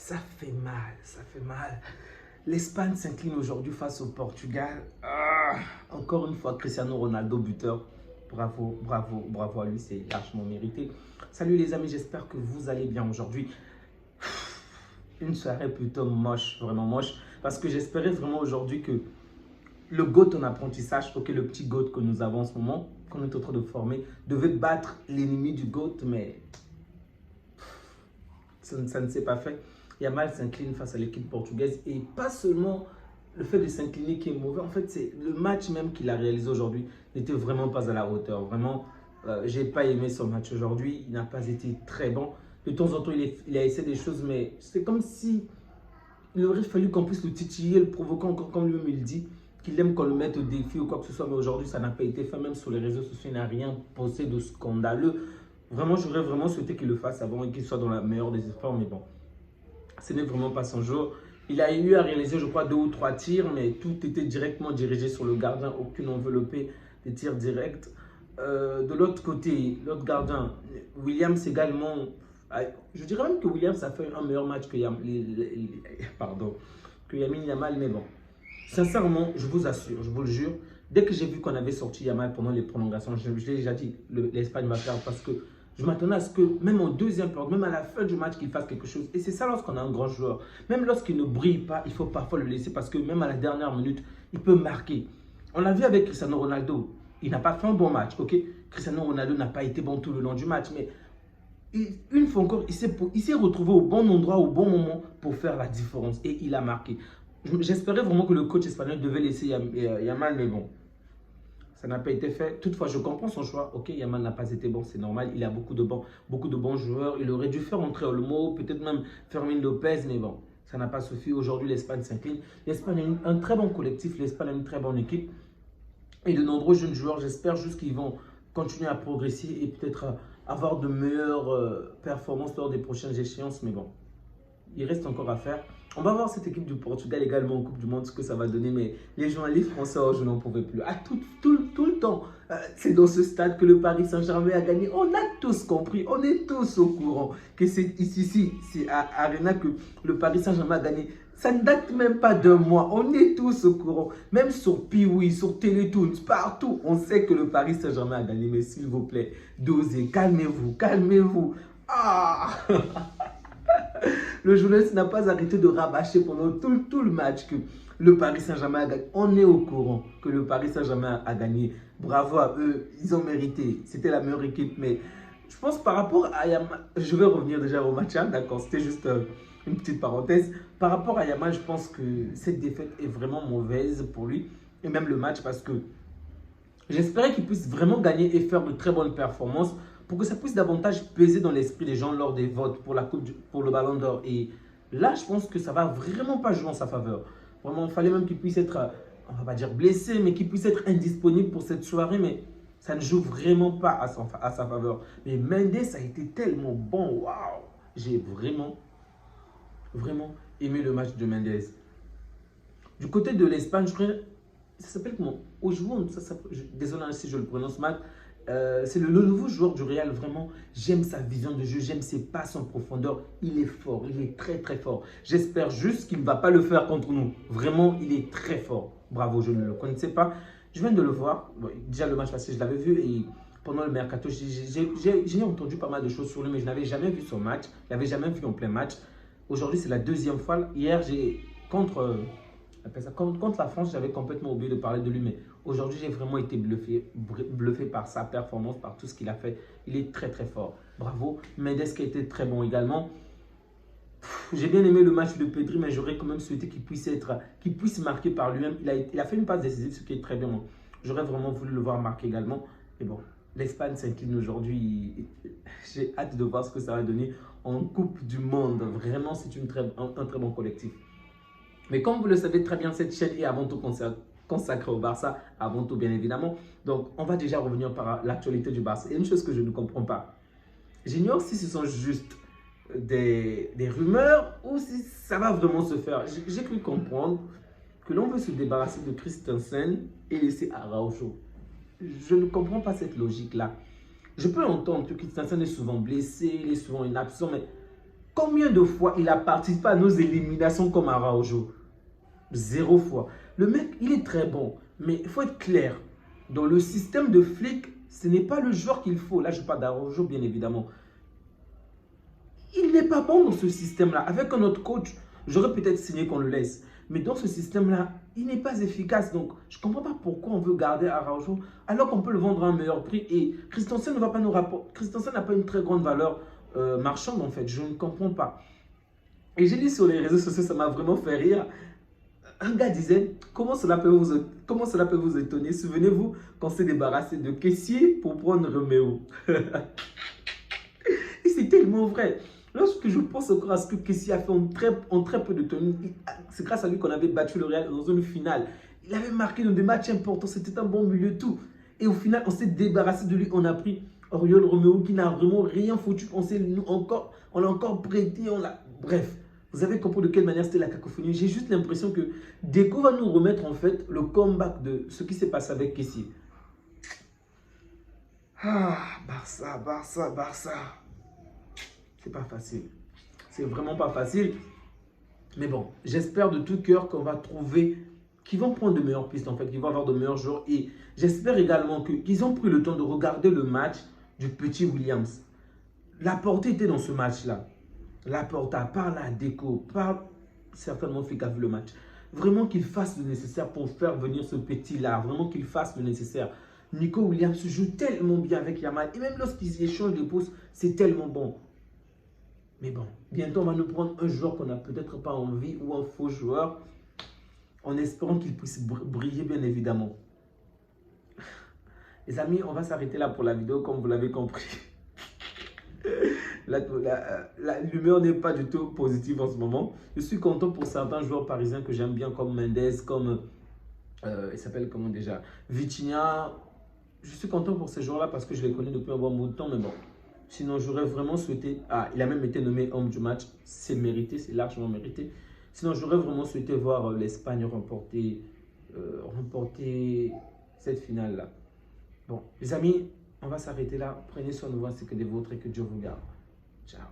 ça fait mal, ça fait mal. L'Espagne s'incline aujourd'hui face au Portugal. Encore une fois, Cristiano Ronaldo buteur. Bravo, bravo, bravo à lui, c'est largement mérité. Salut les amis, j'espère que vous allez bien aujourd'hui. Une soirée plutôt moche, vraiment moche. Parce que j'espérais vraiment aujourd'hui que le GOAT en apprentissage, ok, le petit GOAT que nous avons en ce moment, qu'on est en train de former, devait battre l'ennemi du GOAT, mais ça ne s'est pas fait. Yamal s'incline face à l'équipe portugaise et pas seulement le fait de s'incliner qui est mauvais. En fait, c'est le match même qu'il a réalisé aujourd'hui n'était vraiment pas à la hauteur. Vraiment, j'ai pas aimé son match aujourd'hui. Il n'a pas été très bon. De temps en temps, il a essayé des choses, mais c'est comme si il aurait fallu qu'on puisse le titiller, le provoquer encore comme lui-même il dit, qu'il aime qu'on le mette au défi ou quoi que ce soit. Mais aujourd'hui, ça n'a pas été fait. Même sur les réseaux sociaux, il n'a rien posé de scandaleux. Vraiment, j'aurais vraiment souhaité qu'il le fasse avant et qu'il soit dans la meilleure des efforts. Mais bon, ce n'est vraiment pas son jour. Il a eu à réaliser, je crois, 2 ou 3 tirs, mais tout était directement dirigé sur le gardien. Aucune enveloppée des tirs directs. De l'autre côté, l'autre gardien, Williams également. Je dirais même que Williams a fait un meilleur match que Lamine Yamal, mais bon. Sincèrement, je vous assure, je vous le jure, dès que j'ai vu qu'on avait sorti Yamal pendant les prolongations, je l'ai déjà dit, l'Espagne va perdre parce que je m'attendais à ce que, même en deuxième période, même à la fin du match, qu'il fasse quelque chose. Et c'est ça lorsqu'on a un grand joueur. Même lorsqu'il ne brille pas, il faut parfois le laisser parce que même à la dernière minute, il peut marquer. On l'a vu avec Cristiano Ronaldo. Il n'a pas fait un bon match, ok? Cristiano Ronaldo n'a pas été bon tout le long du match, mais une fois encore, il s'est retrouvé au bon endroit, au bon moment pour faire la différence. Et il a marqué. J'espérais vraiment que le coach espagnol devait laisser Yamal, mais bon, ça n'a pas été fait. Toutefois, je comprends son choix. Ok, Yamal n'a pas été bon, c'est normal. Il a beaucoup de bons joueurs. Il aurait dû faire entrer Olmo, peut-être même Fermin Lopez, mais bon, ça n'a pas suffi. Aujourd'hui, l'Espagne s'incline. L'Espagne a un très bon collectif. L'Espagne a une très bonne équipe. Et de nombreux jeunes joueurs. J'espère juste qu'ils vont continuer à progresser et peut-être avoir de meilleures performances lors des prochaines échéances. Mais bon, il reste encore à faire. On va voir cette équipe du Portugal également en Coupe du Monde, ce que ça va donner. Mais les journalistes français, je n'en pouvais plus. Tout le temps, c'est dans ce stade que le Paris Saint-Germain a gagné. On a tous compris, on est tous au courant que c'est ici, c'est à Arena que le Paris Saint-Germain a gagné. Ça ne date même pas d'un mois. On est tous au courant. Même sur Piwi, sur Télétoon, partout, on sait que le Paris Saint-Germain a gagné. Mais s'il vous plaît, dosez, calmez-vous, calmez-vous. Ah Le journaliste n'a pas arrêté de rabâcher pendant tout le match que le Paris Saint-Germain a gagné. On est au courant que le Paris Saint-Germain a gagné. Bravo à eux, ils ont mérité. C'était la meilleure équipe. Mais je pense par rapport à Yamal, je vais revenir déjà au match, hein, d'accord, c'était juste une petite parenthèse. Par rapport à Yamal, je pense que cette défaite est vraiment mauvaise pour lui. Et même le match parce que j'espérais qu'il puisse vraiment gagner et faire de très bonnes performances pour que ça puisse davantage peser dans l'esprit des gens lors des votes pour pour le Ballon d'Or. Et là, je pense que ça va vraiment pas jouer en sa faveur. Vraiment, il fallait même qu'il puisse être, on va pas dire blessé, mais qu'il puisse être indisponible pour cette soirée. Mais ça ne joue vraiment pas à sa faveur. Mais Mendes a été tellement bon. Waouh! J'ai vraiment aimé le match de Mendes. Du côté de l'Espagne, je crois, ça s'appelle comment? Ojoun, désolé si je le prononce mal. C'est le nouveau joueur du Real, vraiment. J'aime sa vision de jeu, j'aime ses passes en profondeur. Il est fort, il est très très fort. J'espère juste qu'il ne va pas le faire contre nous. Vraiment, il est très fort. Bravo, je ne le connaissais pas. Je viens de le voir. Bon, déjà le match passé, je l'avais vu et pendant le mercato, j'ai entendu pas mal de choses sur lui, mais je n'avais jamais vu son match. Je ne l'avais jamais vu en plein match. Aujourd'hui, c'est la deuxième fois. Hier, contre la France, j'avais complètement oublié de parler de lui, mais aujourd'hui, j'ai vraiment été bluffé par sa performance, par tout ce qu'il a fait. Il est très très fort. Bravo. Mendes qui a été très bon également. J'ai bien aimé le match de Pedri, mais j'aurais quand même souhaité qu'il puisse marquer par lui-même. Il a fait une passe décisive, ce qui est très bien. J'aurais vraiment voulu le voir marquer également. Et bon, l'Espagne s'incline aujourd'hui. J'ai hâte de voir ce que ça va donner en Coupe du Monde. Vraiment, c'est un très bon collectif. Mais comme vous le savez très bien, cette chaîne est avant tout consacrée au Barça, avant tout bien évidemment. Donc, on va déjà revenir par l'actualité du Barça. Et une chose que je ne comprends pas, j'ignore si ce sont juste des rumeurs ou si ça va vraiment se faire. J'ai cru comprendre que l'on veut se débarrasser de Christensen et laisser Araujo. Je ne comprends pas cette logique-là. Je peux entendre que Christensen est souvent blessé, il est souvent inabsent, mais Combien de fois il a participé à nos éliminations comme Araujo? 0 fois. Le mec, il est très bon. Mais il faut être clair. Dans le système de Flick, ce n'est pas le joueur qu'il faut. Là, je parle d'Araujo, bien évidemment. Il n'est pas bon dans ce système-là. Avec un autre coach, j'aurais peut-être signé qu'on le laisse. Mais dans ce système-là, il n'est pas efficace. Donc, je ne comprends pas pourquoi on veut garder Araujo alors qu'on peut le vendre à un meilleur prix. Et Christensen ne va pas nous rapporter. Christensen n'a pas une très grande valeur marchande, en fait. Je ne comprends pas. Et j'ai dit sur les réseaux sociaux, ça m'a vraiment fait rire. Un gars disait, comment cela peut vous étonner? Souvenez-vous qu'on s'est débarrassé de Kessié pour prendre Roméo. Et c'est tellement vrai. Lorsque je pense encore à ce que Kessié a fait en très peu de temps, c'est grâce à lui qu'on avait battu le Real dans une finale. Il avait marqué dans des matchs importants, c'était un bon milieu, tout. Et au final, on s'est débarrassé de lui. On a pris Oriol Roméo qui n'a vraiment rien foutu. On l'a encore prêté, bref. Vous avez compris de quelle manière c'était la cacophonie. J'ai juste l'impression que Deco va nous remettre en fait le comeback de ce qui s'est passé avec Kessié. Ah, Barça. C'est pas facile. C'est vraiment pas facile. Mais bon, j'espère de tout cœur qu'on va trouver, qu'ils vont prendre de meilleures pistes en fait, qu'ils vont avoir de meilleurs joueurs. Et j'espère également qu'ils ont pris le temps de regarder le match du petit Williams. La portée était dans ce match-là. La Porta, par la déco, par certainement Flick a vu le match. Vraiment qu'il fasse le nécessaire pour faire venir ce petit-là. Vraiment qu'il fasse le nécessaire. Nico Williams joue tellement bien avec Yamal. Et même lorsqu'ils échangent les pouces, c'est tellement bon. Mais bon, bientôt on va nous prendre un joueur qu'on n'a peut-être pas envie ou un faux joueur. En espérant qu'il puisse briller bien évidemment. Les amis, on va s'arrêter là pour la vidéo comme vous l'avez compris. L'humeur n'est pas du tout positive en ce moment. Je suis content pour certains joueurs parisiens que j'aime bien comme Mendes, comme il s'appelle comment déjà, Vitinha. Je suis content pour ces joueurs-là parce que je les connais depuis un bon bout de temps, mais bon. Sinon, j'aurais vraiment souhaité... Ah, il a même été nommé homme du match. C'est mérité, c'est largement mérité. Sinon, j'aurais vraiment souhaité voir l'Espagne remporter cette finale-là. Bon, les amis, on va s'arrêter là. Prenez soin de vous ainsi que des vôtres et que Dieu vous garde. Ciao.